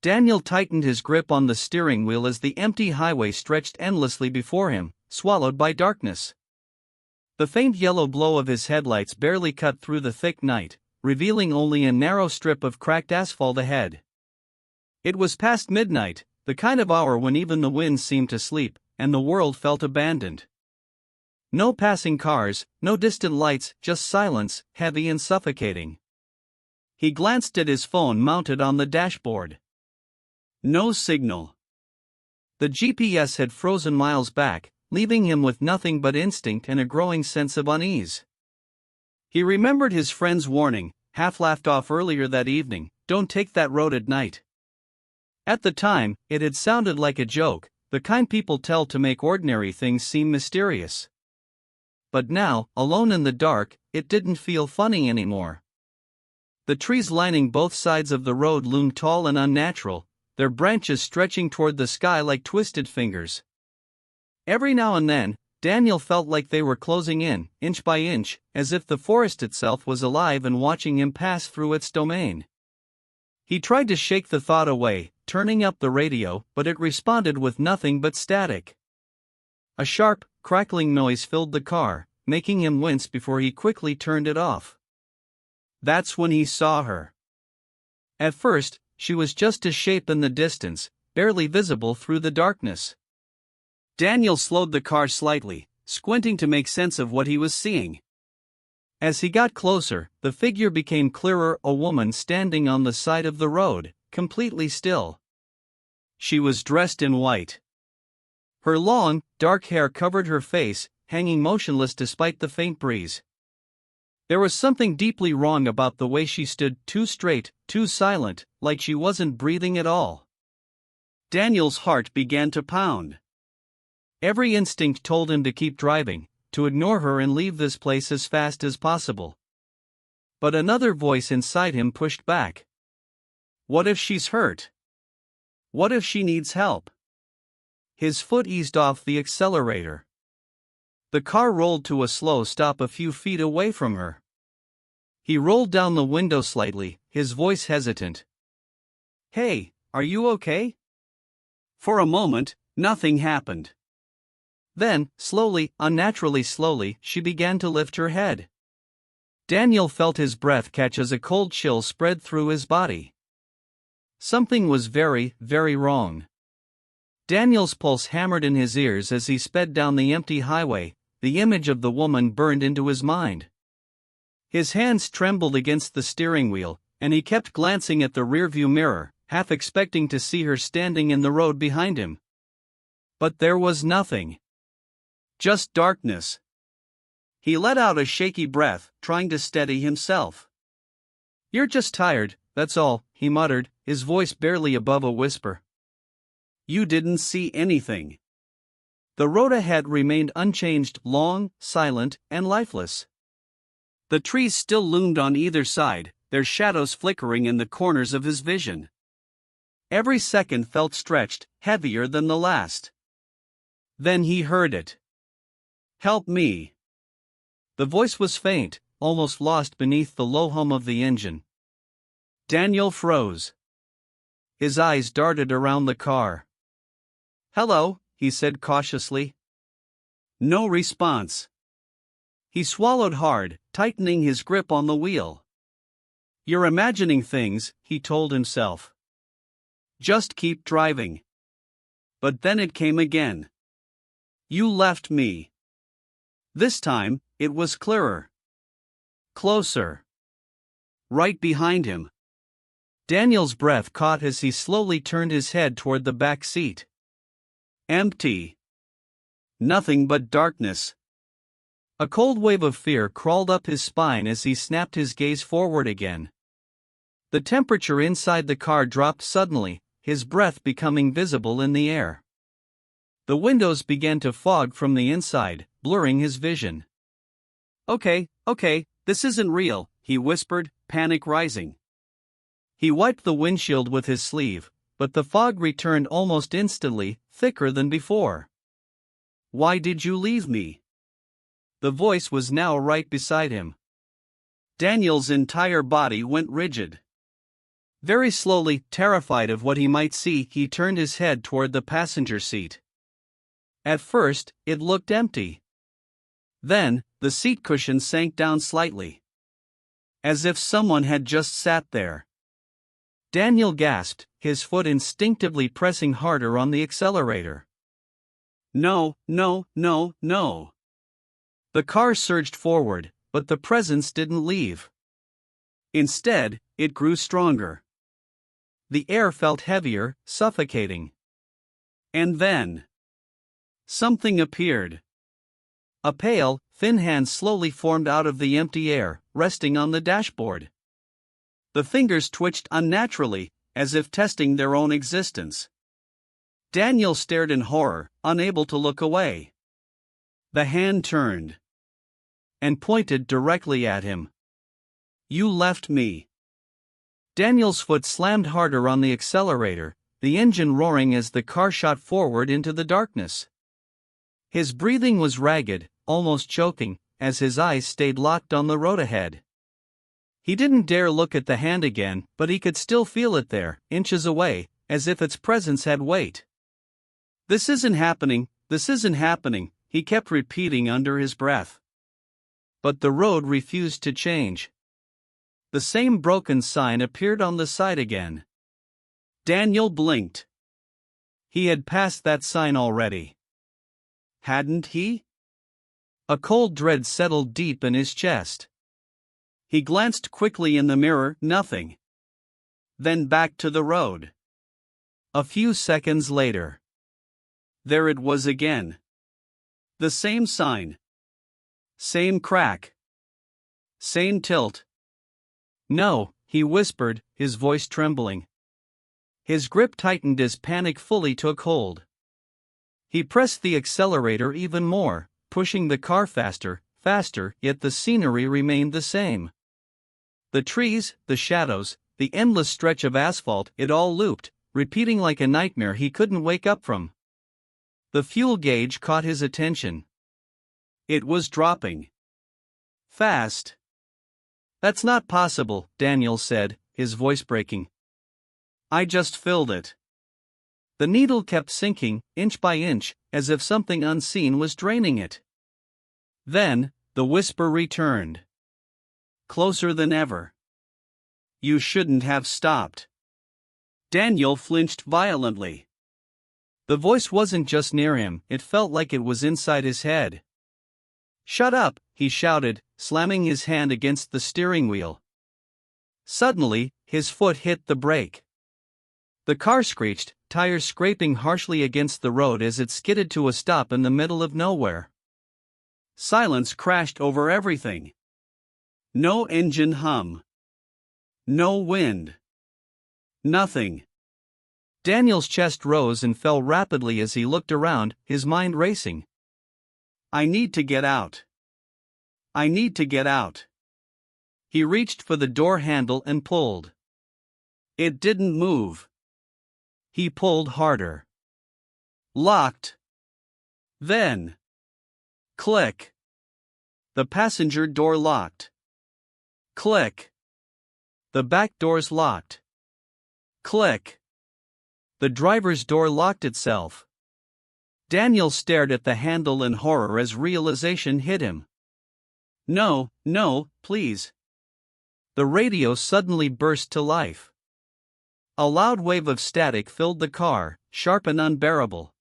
Daniel tightened his grip on the steering wheel as the empty highway stretched endlessly before him, swallowed by darkness. The faint yellow glow of his headlights barely cut through the thick night, revealing only a narrow strip of cracked asphalt ahead. It was past midnight, the kind of hour when even the wind seemed to sleep, and the world felt abandoned. No passing cars, no distant lights, just silence, heavy and suffocating. He glanced at his phone mounted on the dashboard. No signal. The GPS had frozen miles back, leaving him with nothing but instinct and a growing sense of unease. He remembered his friend's warning, half laughed off earlier that evening, "Don't take that road at night." At the time, it had sounded like a joke, the kind people tell to make ordinary things seem mysterious. But now, alone in the dark, it didn't feel funny anymore. The trees lining both sides of the road loomed tall and unnatural, their branches stretching toward the sky like twisted fingers. Every now and then, Daniel felt like they were closing in, inch by inch, as if the forest itself was alive and watching him pass through its domain. He tried to shake the thought away, turning up the radio, but it responded with nothing but static. A sharp, crackling noise filled the car, making him wince before he quickly turned it off. That's when he saw her. At first, she was just a shape in the distance, barely visible through the darkness. Daniel slowed the car slightly, squinting to make sense of what he was seeing. As he got closer, the figure became clearer, a woman standing on the side of the road, completely still. She was dressed in white. Her long, dark hair covered her face, hanging motionless despite the faint breeze. There was something deeply wrong about the way she stood, too straight, too silent, like she wasn't breathing at all. Daniel's heart began to pound. Every instinct told him to keep driving, to ignore her and leave this place as fast as possible. But another voice inside him pushed back. What if she's hurt? What if she needs help? His foot eased off the accelerator. The car rolled to a slow stop a few feet away from her. He rolled down the window slightly, his voice hesitant. "Hey, are you okay?" For a moment, nothing happened. Then, slowly, unnaturally slowly, she began to lift her head. Daniel felt his breath catch as a cold chill spread through his body. Something was very, very wrong. Daniel's pulse hammered in his ears as he sped down the empty highway, the image of the woman burned into his mind. His hands trembled against the steering wheel, and he kept glancing at the rearview mirror, half expecting to see her standing in the road behind him. But there was nothing. Just darkness. He let out a shaky breath, trying to steady himself. "You're just tired, that's all," he muttered, his voice barely above a whisper. "You didn't see anything." The road ahead remained unchanged, long, silent, and lifeless. The trees still loomed on either side, their shadows flickering in the corners of his vision. Every second felt stretched, heavier than the last. Then he heard it. "Help me." The voice was faint, almost lost beneath the low hum of the engine. Daniel froze. His eyes darted around the car. "Hello," he said cautiously. No response. He swallowed hard, tightening his grip on the wheel. "You're imagining things," he told himself. "Just keep driving." But then it came again. "You left me." This time, it was clearer. Closer. Right behind him. Daniel's breath caught as he slowly turned his head toward the back seat. Empty. Nothing but darkness. A cold wave of fear crawled up his spine as he snapped his gaze forward again. The temperature inside the car dropped suddenly, his breath becoming visible in the air. The windows began to fog from the inside, blurring his vision. Okay, this isn't real," he whispered, panic rising. He wiped the windshield with his sleeve, but the fog returned almost instantly, thicker than before. "Why did you leave me?" The voice was now right beside him. Daniel's entire body went rigid. Very slowly, terrified of what he might see, he turned his head toward the passenger seat. At first, it looked empty. Then, the seat cushion sank down slightly, as if someone had just sat there. Daniel gasped, his foot instinctively pressing harder on the accelerator. No, no, no, no. The car surged forward, but the presence didn't leave. Instead, it grew stronger. The air felt heavier, suffocating. And then, something appeared. A pale, thin hand slowly formed out of the empty air, resting on the dashboard. The fingers twitched unnaturally, as if testing their own existence. Daniel stared in horror, unable to look away. The hand turned and pointed directly at him. You left me. Daniel's foot slammed harder on the accelerator, the engine roaring as the car shot forward into the darkness. His breathing was ragged, almost choking, as his eyes stayed locked on the road ahead. He didn't dare look at the hand again, but he could still feel it there, inches away, as if its presence had weight. This isn't happening, he kept repeating under his breath. But the road refused to change. The same broken sign appeared on the side again. Daniel blinked. He had passed that sign already. Hadn't he? A cold dread settled deep in his chest. He glanced quickly in the mirror, nothing. Then back to the road. A few seconds later. There it was again. The same sign. Same crack. Same tilt. No, he whispered, his voice trembling. His grip tightened as panic fully took hold. He pressed the accelerator even more, pushing the car faster, yet the scenery remained the same. The trees, the shadows, the endless stretch of asphalt, it all looped, repeating like a nightmare he couldn't wake up from. The fuel gauge caught his attention. It was dropping. Fast. That's not possible, Daniel said, his voice breaking. I just filled it. The needle kept sinking, inch by inch, as if something unseen was draining it. Then, the whisper returned. Closer than ever. You shouldn't have stopped. Daniel flinched violently. The voice wasn't just near him, it felt like it was inside his head. Shut up, he shouted, slamming his hand against the steering wheel. Suddenly, his foot hit the brake. The car screeched, tires scraping harshly against the road as it skidded to a stop in the middle of nowhere. Silence crashed over everything. No engine hum. No wind. Nothing. Daniel's chest rose and fell rapidly as he looked around, his mind racing. I need to get out. I need to get out. He reached for the door handle and pulled. It didn't move. He pulled harder. Locked. Then. Click. The passenger door locked. Click. The back doors locked. Click. The driver's door locked itself. Daniel stared at the handle in horror as realization hit him. No, no, please. The radio suddenly burst to life. A loud wave of static filled the car, sharp and unbearable.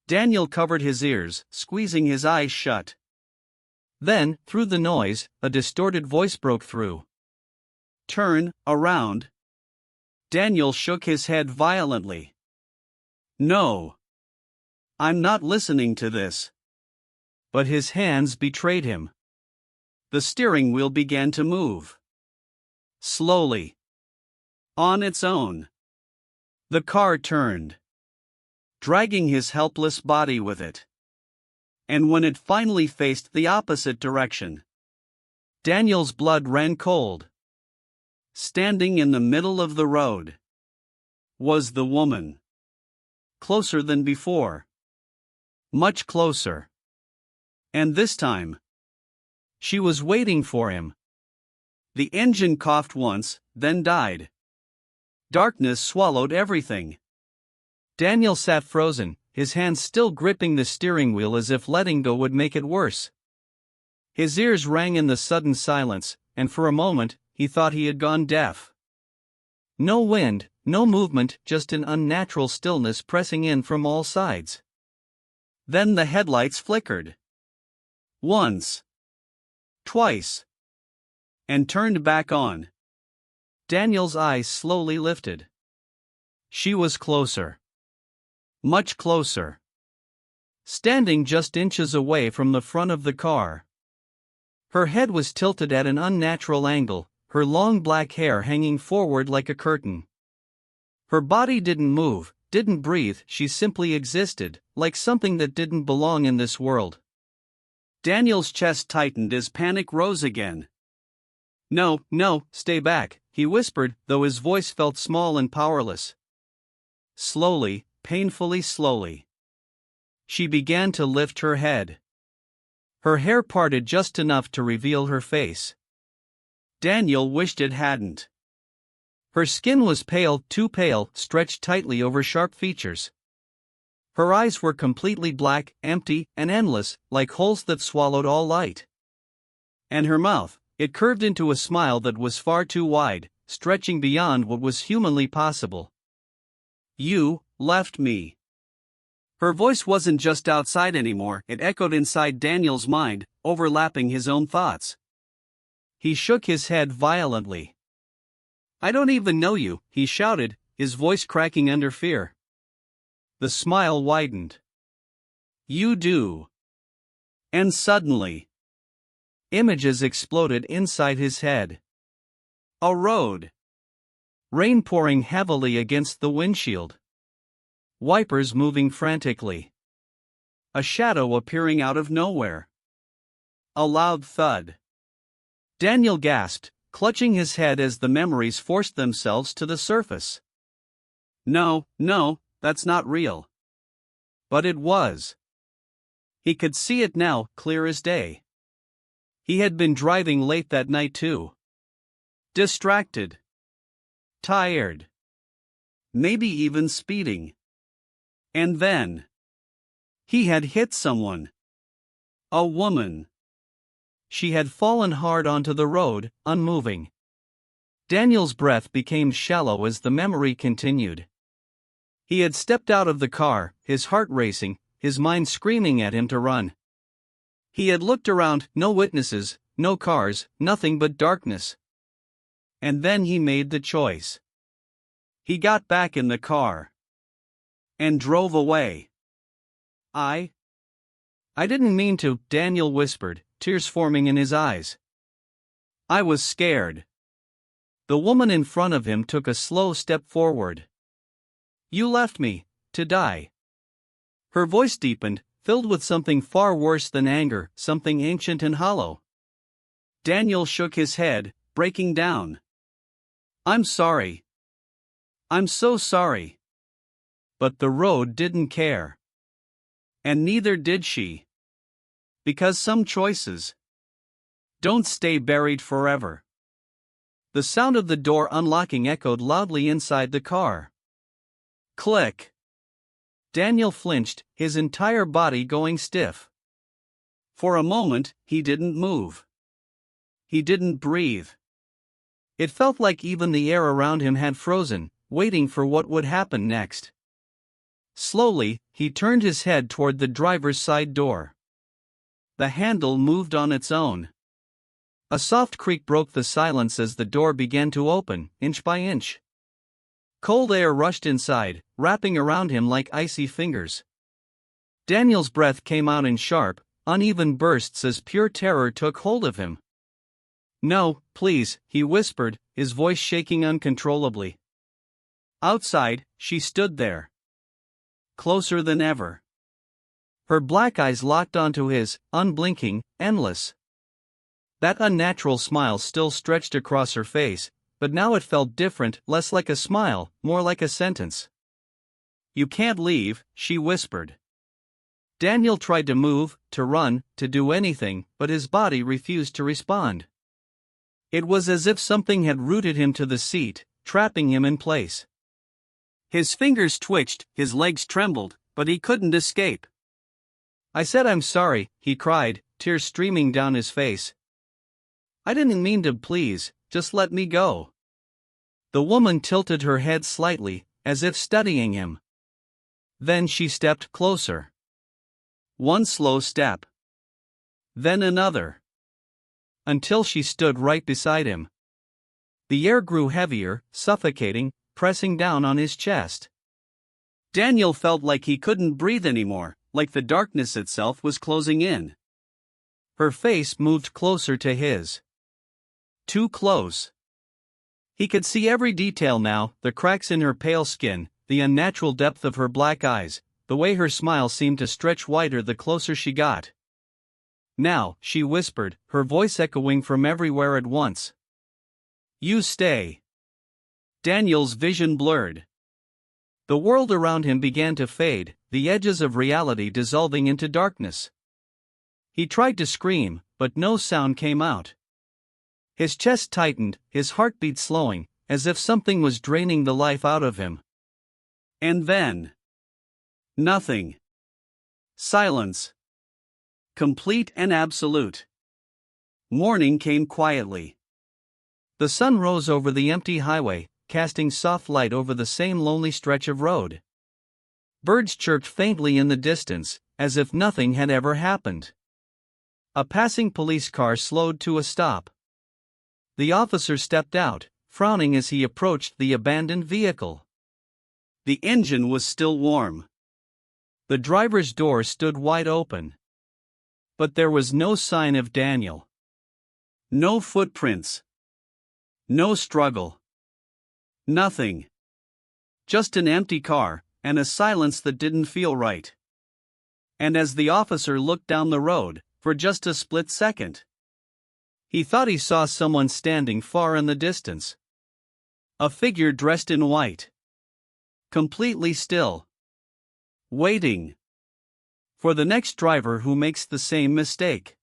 Daniel covered his ears, squeezing his eyes shut. Then, through the noise, a distorted voice broke through. Turn around. Daniel shook his head violently. No. I'm not listening to this. But his hands betrayed him. The steering wheel began to move. Slowly. On its own. The car turned, dragging his helpless body with it. And when it finally faced the opposite direction, Daniel's blood ran cold. Standing in the middle of the road was the woman. Closer than before. Much closer. And this time, she was waiting for him. The engine coughed once, then died. Darkness swallowed everything. Daniel sat frozen, his hands still gripping the steering wheel as if letting go would make it worse. His ears rang in the sudden silence, and for a moment, he thought he had gone deaf. No wind, no movement, just an unnatural stillness pressing in from all sides. Then the headlights flickered. Once. Twice. And turned back on. Daniel's eyes slowly lifted. She was closer. Much closer. Standing just inches away from the front of the car. Her head was tilted at an unnatural angle, her long black hair hanging forward like a curtain. Her body didn't move, didn't breathe, she simply existed, like something that didn't belong in this world. Daniel's chest tightened as panic rose again. "No, no, stay back," he whispered, though his voice felt small and powerless. Slowly, painfully slowly. She began to lift her head. Her hair parted just enough to reveal her face. Daniel wished it hadn't. Her skin was pale, too pale, stretched tightly over sharp features. Her eyes were completely black, empty, and endless, like holes that swallowed all light. And her mouth, it curved into a smile that was far too wide, stretching beyond what was humanly possible. "You left me." Her voice wasn't just outside anymore, it echoed inside Daniel's mind, overlapping his own thoughts. He shook his head violently. "I don't even know you," he shouted, his voice cracking under fear. The smile widened. "You do." And suddenly, images exploded inside his head. A road. Rain pouring heavily against the windshield. Wipers moving frantically. A shadow appearing out of nowhere. A loud thud. Daniel gasped, clutching his head as the memories forced themselves to the surface. No, that's not real. But it was. He could see it now, clear as day. He had been driving late that night too. Distracted. Tired. Maybe even speeding. And then he had hit someone. A woman. She had fallen hard onto the road, unmoving. Daniel's breath became shallow as the memory continued. He had stepped out of the car, his heart racing, his mind screaming at him to run. He had looked around, no witnesses, no cars, nothing but darkness. And then he made the choice. He got back in the car. And drove away. I didn't mean to, Daniel whispered, tears forming in his eyes. I was scared. The woman in front of him took a slow step forward. You left me, to die. Her voice deepened, filled with something far worse than anger, something ancient and hollow. Daniel shook his head, breaking down. I'm sorry. I'm so sorry. But the road didn't care. And neither did she. Because some choices don't stay buried forever. The sound of the door unlocking echoed loudly inside the car. Click. Daniel flinched, his entire body going stiff. For a moment, he didn't move. He didn't breathe. It felt like even the air around him had frozen, waiting for what would happen next. Slowly, he turned his head toward the driver's side door. The handle moved on its own. A soft creak broke the silence as the door began to open, inch by inch. Cold air rushed inside, wrapping around him like icy fingers. Daniel's breath came out in sharp, uneven bursts as pure terror took hold of him. No, please, he whispered, his voice shaking uncontrollably. Outside, she stood there. Closer than ever. Her black eyes locked onto his, unblinking, endless. That unnatural smile still stretched across her face, but now it felt different, less like a smile, more like a sentence. You can't leave, she whispered. Daniel tried to move, to run, to do anything, but his body refused to respond. It was as if something had rooted him to the seat, trapping him in place. His fingers twitched, his legs trembled, but he couldn't escape. "I said I'm sorry," he cried, tears streaming down his face. "I didn't mean to, please, just let me go." The woman tilted her head slightly, as if studying him. Then she stepped closer. One slow step. Then another. Until she stood right beside him. The air grew heavier, suffocating, pressing down on his chest. Daniel felt like he couldn't breathe anymore, like the darkness itself was closing in. Her face moved closer to his. Too close. He could see every detail now, the cracks in her pale skin, the unnatural depth of her black eyes, the way her smile seemed to stretch wider the closer she got. "Now," she whispered, her voice echoing from everywhere at once. "You stay." Daniel's vision blurred. The world around him began to fade, the edges of reality dissolving into darkness. He tried to scream, but no sound came out. His chest tightened, his heartbeat slowing, as if something was draining the life out of him. And then... nothing. Silence. Complete and absolute. Morning came quietly. The sun rose over the empty highway, casting soft light over the same lonely stretch of road. Birds chirped faintly in the distance, as if nothing had ever happened. A passing police car slowed to a stop. The officer stepped out, frowning as he approached the abandoned vehicle. The engine was still warm. The driver's door stood wide open. But there was no sign of Daniel. No footprints. No struggle. Nothing. Just an empty car, and a silence that didn't feel right. And as the officer looked down the road, for just a split second, he thought he saw someone standing far in the distance. A figure dressed in white. Completely still. Waiting. For the next driver who makes the same mistake.